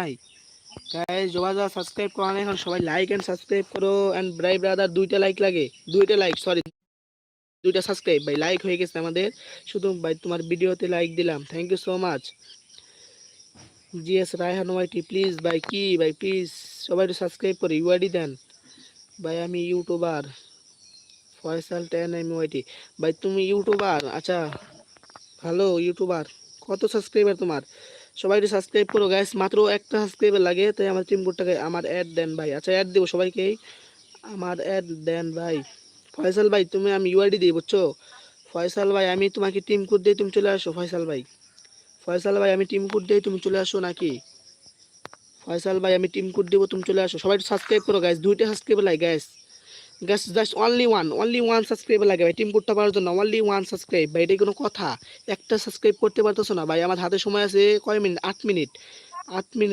নাই গাইস, যোগাযোগ সাবস্ক্রাইব করো না এখন সবাই, লাইক এন্ড সাবস্ক্রাইব করো। এন্ড ভাই ব্রাদার দুইটা লাইক লাগে, দুইটা লাইক, সরি দুইটা সাবস্ক্রাইব ভাই, লাইক হয়ে গেছে আমাদের। শুধু ভাই তোমার ভিডিওতে লাইক দিলাম, thank you so much. GS Raihan YT please ভাই, কি ভাই প্লিজ সবাই একটু সাবস্ক্রাইব করে ইউআইডি দেন ভাই। আমি ইউটিউবার ফয়সাল 10 এম ওয়াইটি ভাই, তুমি ইউটিউবার? আচ্ছা ভালো ইউটিউবার। কত সাবস্ক্রাইবার তোমার? সবাই একটু সাবস্ক্রাইব করো গাইস, মাত্র একটা সাবস্ক্রাইবার লাগে, তাই আমার টিম কোডটাকে আমার অ্যাড দেন ভাই। আচ্ছা অ্যাড দেবো সবাইকেই, আমার অ্যাড দেন ভাই। ফয়সাল ভাই তুমি, আমি ইউআইডি দিই বুঝছো। ফয়সাল ভাই আমি তোমাকে টিম কোড দিয়ে তুমি চলে আসো। ফয়সাল ভাই, ফয়সাল ভাই আমি টিম কোড দিয়ে তুমি চলে আসো নাকি? ফয়সাল ভাই আমি টিম কোড দিব, তুমি চলে আসো। সবাই সাবস্ক্রাইব করো গাইস, দুইটা সাবস্ক্রাইবার লাগে guys. Guys just only one subscriber লাগে ভাই টিম কোডটা পাওয়ার জন্য। অনলি ওয়ান সাবস্ক্রাইব ভাই, এটা কোনো কথা? একটা সাবস্ক্রাইব করতে পারতেছো না ভাই? আমার হাতে সময় আছে কয় মিনিট? 8 মিনিট। 8 মিনিট